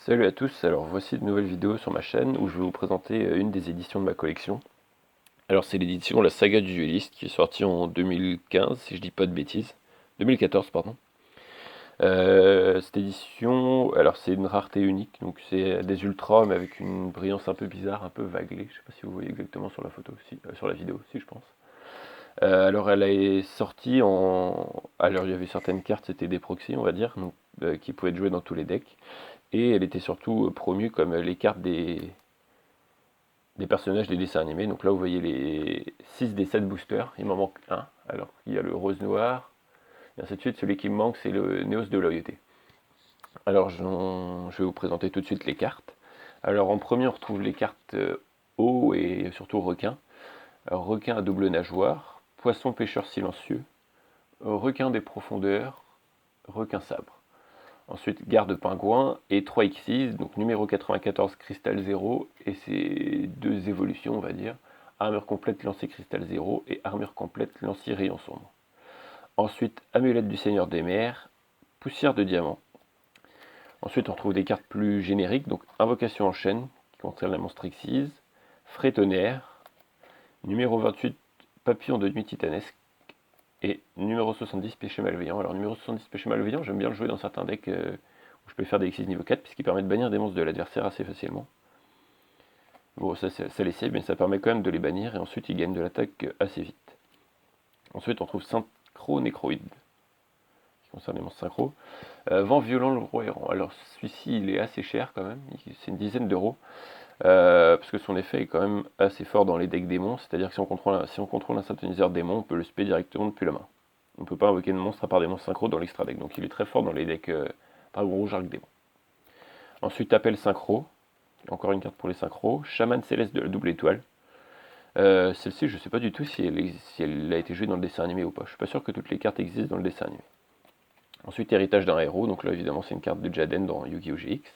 Salut à tous, alors voici de nouvelles vidéos sur ma chaîne où je vais vous présenter une des éditions de ma collection. Alors c'est l'édition La Saga du Dueliste qui est sortie en 2015 si je dis pas de bêtises. 2014 pardon. Cette édition, alors c'est une rareté unique, donc c'est des ultras mais avec une brillance un peu bizarre, un peu vaguelée. Je sais pas si vous voyez exactement sur la photo, si, sur la vidéo, si je pense. Alors elle est sortie en... Alors il y avait certaines cartes, c'était des proxys on va dire, donc, qui pouvaient être jouées dans tous les decks. Et elle était surtout promue comme les cartes des personnages des dessins animés. Donc là, vous voyez les 6 des 7 boosters. Il m'en manque un. Alors, il y a le rose noir, et ainsi de suite. Celui qui me manque, c'est le Néos de loyauté. Alors, je vais vous présenter tout de suite les cartes. Alors, en premier, on retrouve les cartes eau et surtout requin. Alors, requin à double nageoire, poisson pêcheur silencieux, requin des profondeurs, requin sabre. Ensuite, garde pingouin et 3x6, donc numéro 94 cristal 0 et ses deux évolutions, on va dire. Armure complète lancée cristal 0 et armure complète lancée rayon sombre. Ensuite, amulette du seigneur des mers, poussière de diamant. Ensuite, on retrouve des cartes plus génériques, donc invocation en chaîne, qui concerne la monstre X6, frais tonnerre, numéro 28 papillon de nuit titanesque, et numéro 70 péché malveillant. Alors numéro 70 péché malveillant, j'aime bien le jouer dans certains decks où je peux faire des X6 niveau 4 puisqu'il permet de bannir des monstres de l'adversaire assez facilement. Bon, ça les save, mais ça permet quand même de les bannir et ensuite ils gagnent de l'attaque assez vite. Ensuite, on trouve Synchro Nécroïde, qui concerne les monstres synchro. Vent violent, le roi errant. Alors celui-ci, il est assez cher quand même, c'est une dizaine d'euros. Parce que son effet est quand même assez fort dans les decks démons, c'est-à-dire que si on contrôle un synthoniseur démon, on peut le spé directement depuis la main. On ne peut pas invoquer de monstre à part des monstres synchro dans l'extra deck, donc il est très fort dans les decks Dragon Rouge Arc Démon. Ensuite, appel synchro, encore une carte pour les synchros. Chaman céleste de la double étoile. Celle-ci, je ne sais pas du tout si elle a été jouée dans le dessin animé ou pas. Je suis pas sûr que toutes les cartes existent dans le dessin animé. Ensuite, héritage d'un héros, donc là évidemment c'est une carte de Jaden dans Yu-Gi-Oh! GX.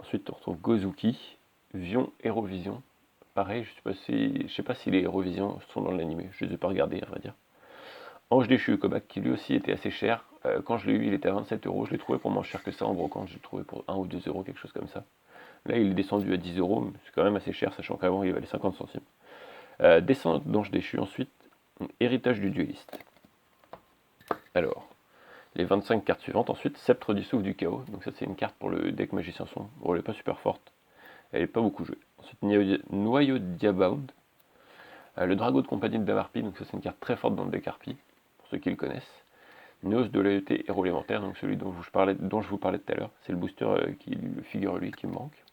Ensuite, on retrouve Gozuki, Vion, Hérovision. Pareil, je sais pas si les Hérovisions sont dans l'animé, je ne les ai pas regardés, à vrai dire. Ange déchu Kobac, qui lui aussi était assez cher. Quand je l'ai eu, il était à 27 euros. Je l'ai trouvé pour moins cher que ça en brocante. Je l'ai trouvé pour 1 ou 2 euros, quelque chose comme ça. Là, il est descendu à 10 euros, mais c'est quand même assez cher, sachant qu'avant, il valait 50 centimes. Descente d'Ange déchu ensuite. Héritage du dueliste. Alors, les 25 cartes suivantes. Ensuite, Sceptre du souffle du chaos. Donc, ça, c'est une carte pour le deck Magicien Sombre. Bon, elle n'est pas super forte. Elle n'est pas beaucoup jouée. Ensuite, Noyau Diabound. Le Dragon de compagnie de Damarpi. Donc, ça, c'est une carte très forte dans le deck Harpie, pour ceux qui le connaissent. Néos de loyauté héros élémentaire, donc celui dont je vous parlais tout à l'heure, c'est le booster qui le figure lui qui me manque.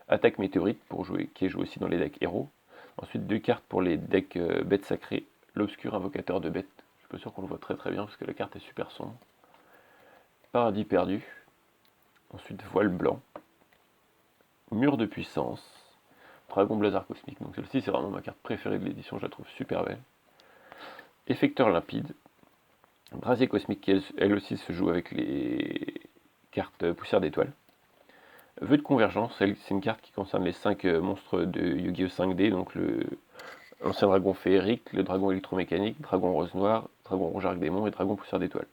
Attaque météorite pour jouer, qui est joué aussi dans les decks héros. Ensuite deux cartes pour les decks bêtes sacrées, l'obscur invocateur de bêtes. Je suis pas sûr qu'on le voit très très bien parce que la carte est super sombre. Paradis perdu. Ensuite voile blanc. Mur de puissance. Dragon Blazar cosmique. Donc celle-ci c'est vraiment ma carte préférée de l'édition, je la trouve super belle. Effecteur limpide. Brasier cosmique qui elle aussi se joue avec les cartes poussière d'étoiles. Vœu de convergence, c'est une carte qui concerne les 5 monstres de Yu-Gi-Oh 5D, donc l'ancien dragon féerique, le dragon électromécanique, dragon rose noir, dragon rouge arc démon et dragon poussière d'étoiles.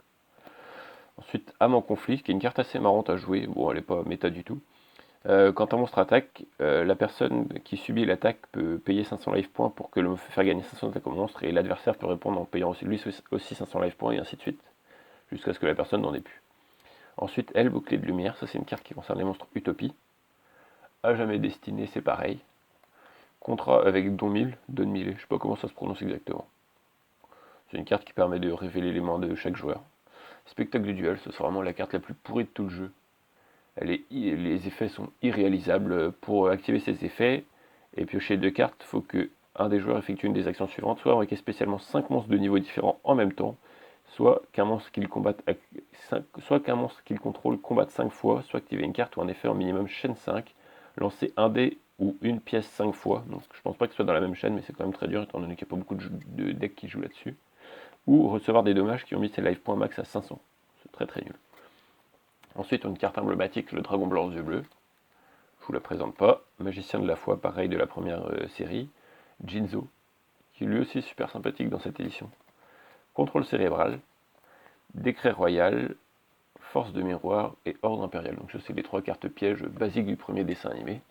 Ensuite, âme en conflit, qui est une carte assez marrante à jouer, bon elle n'est pas méta du tout. Quand un monstre attaque, la personne qui subit l'attaque peut payer 500 life points pour que le faire gagner 500 attaques au monstre, et l'adversaire peut répondre en payant aussi 500 life points, et ainsi de suite, jusqu'à ce que la personne n'en ait plus. Ensuite, elle, bouclier de lumière, ça c'est une carte qui concerne les monstres Utopie. À jamais destiné, c'est pareil. Contrat avec Don Mille, je sais pas comment ça se prononce exactement. C'est une carte qui permet de révéler les mains de chaque joueur. Spectacle du duel, c'est vraiment la carte la plus pourrie de tout le jeu. Les effets sont irréalisables. Pour activer ces effets et piocher 2 cartes, il faut que un des joueurs effectue une des actions suivantes, soit invoquer spécialement 5 monstres de niveau différents en même temps, soit qu'un monstre qu'il contrôle combatte 5 fois, soit activer une carte ou un effet en minimum chaîne 5, lancer un dé ou une pièce 5 fois, donc je pense pas que ce soit dans la même chaîne, mais c'est quand même très dur étant donné qu'il n'y a pas beaucoup de decks qui jouent là-dessus, ou recevoir des dommages qui ont mis ses life points max à 500, c'est très très nul. Ensuite, on a une carte emblématique, le dragon blanc aux yeux bleus, je vous la présente pas, magicien de la foi, pareil de la première série, Jinzo, qui est lui aussi super sympathique dans cette édition. Contrôle cérébral, décret royal, Force de miroir et Ordre impérial. Donc ça c'est les 3 cartes pièges basiques du premier dessin animé,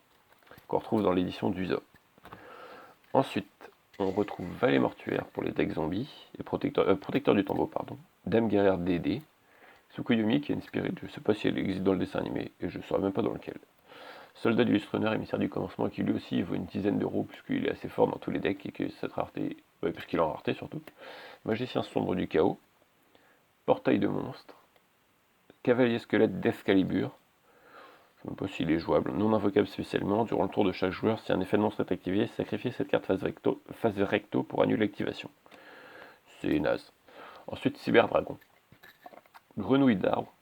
qu'on retrouve dans l'édition d'Usa. Ensuite, on retrouve Valet mortuaire pour les decks zombies, et protecteur du tombeau, pardon. Dame guerrière DD, Tsukuyomi qui est inspirée, je ne sais pas si elle existe dans le dessin animé, et je ne saurais même pas dans lequel. Soldat du Lustreneur, émissaire du commencement, qui lui aussi vaut une dizaine d'euros, puisqu'il est assez fort dans tous les decks, et que cette rareté, puisqu'il est en rareté surtout. Magicien sombre du chaos, Portail de monstre, Cavalier squelette d'Excalibur, je ne sais même pas s'il est jouable, non invocable spécialement, durant le tour de chaque joueur, si un effet de monstre est activé, sacrifiez cette carte face recto pour annuler l'activation. C'est naze. Ensuite, Cyberdragon. Grenouille d'arbre,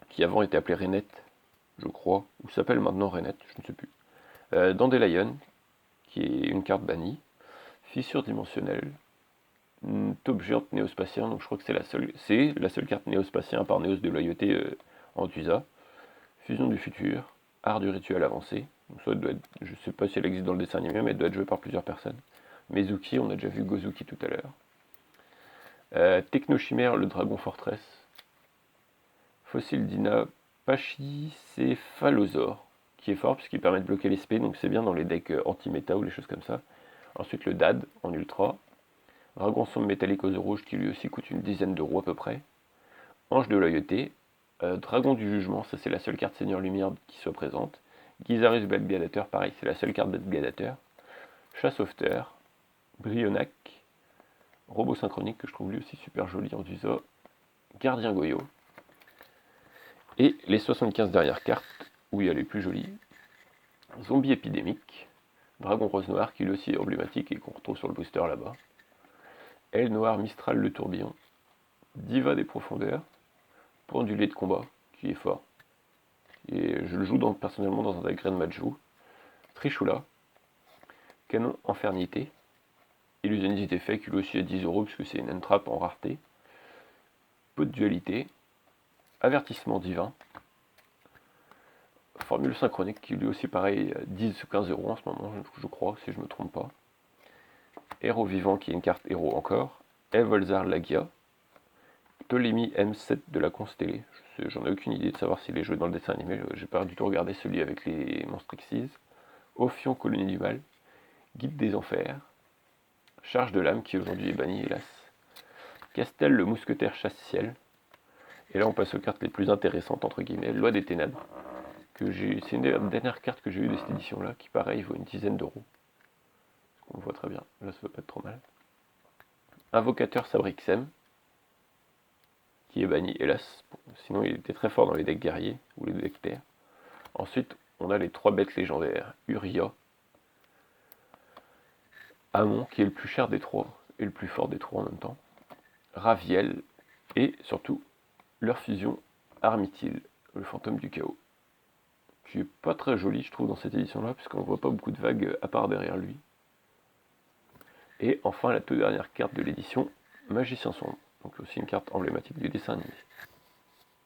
qui avant était appelée Renette, je crois, ou s'appelle maintenant Renette, je ne sais plus. Dandelion, qui est une carte bannie. Fissure dimensionnelle. Taupe géante néospatien, donc je crois que c'est la seule carte néospatien par Néos de loyauté en Tusa. Fusion du futur. Art du rituel avancé. Donc ça doit être, je ne sais pas si elle existe dans le dessin animé, mais elle doit être jouée par plusieurs personnes. Mezuki, on a déjà vu Gozuki tout à l'heure. Technochimère, le dragon forteresse. Fossile Dina, Pachycéphalosaure, qui est fort puisqu'il permet de bloquer les spé, donc c'est bien dans les decks anti-méta ou les choses comme ça. Ensuite le DAD en ultra. Dragon sombre métallique aux rouges qui lui aussi coûte une dizaine d'euros à peu près. Ange de loyauté. Dragon du jugement, ça c'est la seule carte Seigneur Lumière qui soit présente. Gizarus Bête Gladiateur, pareil, c'est la seule carte Bête Gladiateur. Chat sauveteur. Brionac. Robot synchronique que je trouve lui aussi super joli en Dusa. Gardien Goyo. Et les 75 dernières cartes, où il y a les plus jolies. Zombie épidémique. Dragon rose noir qui lui aussi est emblématique et qu'on retrouve sur le booster là-bas. Aile noire Mistral le tourbillon. Diva des profondeurs. Pendulé de combat, qui est fort. Et je le joue personnellement dans un deck Grand Majou. Trishula. Canon Infernité. Illusionniste effet qui lui aussi est 10 euros puisque c'est une entrap en rareté. Peu de dualité. Avertissement divin. Formule synchronique qui lui aussi pareil 10 ou 15 euros en ce moment, je crois, si je ne me trompe pas. Héros vivant qui est une carte héros encore. Evolzar Lagia. Ptolemy M7 de la Constellée. J'en ai aucune idée de savoir s'il est joué dans le dessin animé, j'ai pas du tout regardé celui avec les monstres Xyz. Ophion Colonie du Mal. Guide des Enfers. Charge de l'âme qui aujourd'hui est banni hélas. Castel le mousquetaire chasse-ciel. Et là on passe aux cartes les plus intéressantes entre guillemets. Loi des ténèbres. C'est une des dernières cartes que j'ai eues de cette édition là, qui pareil vaut une dizaine d'euros. On le voit très bien, là ça va pas être trop mal. Invocateur Sabrixem, qui est banni hélas, sinon il était très fort dans les decks guerriers ou les decks terre. Ensuite on a les 3 bêtes légendaires, Uria, Amon qui est le plus cher des 3 et le plus fort des 3 en même temps, Raviel et surtout leur fusion Armithil, le fantôme du chaos, qui est pas très joli je trouve dans cette édition là puisqu'on voit pas beaucoup de vagues à part derrière lui. Et enfin la toute dernière carte de l'édition, Magicien sombre, donc aussi une carte emblématique du dessin animé.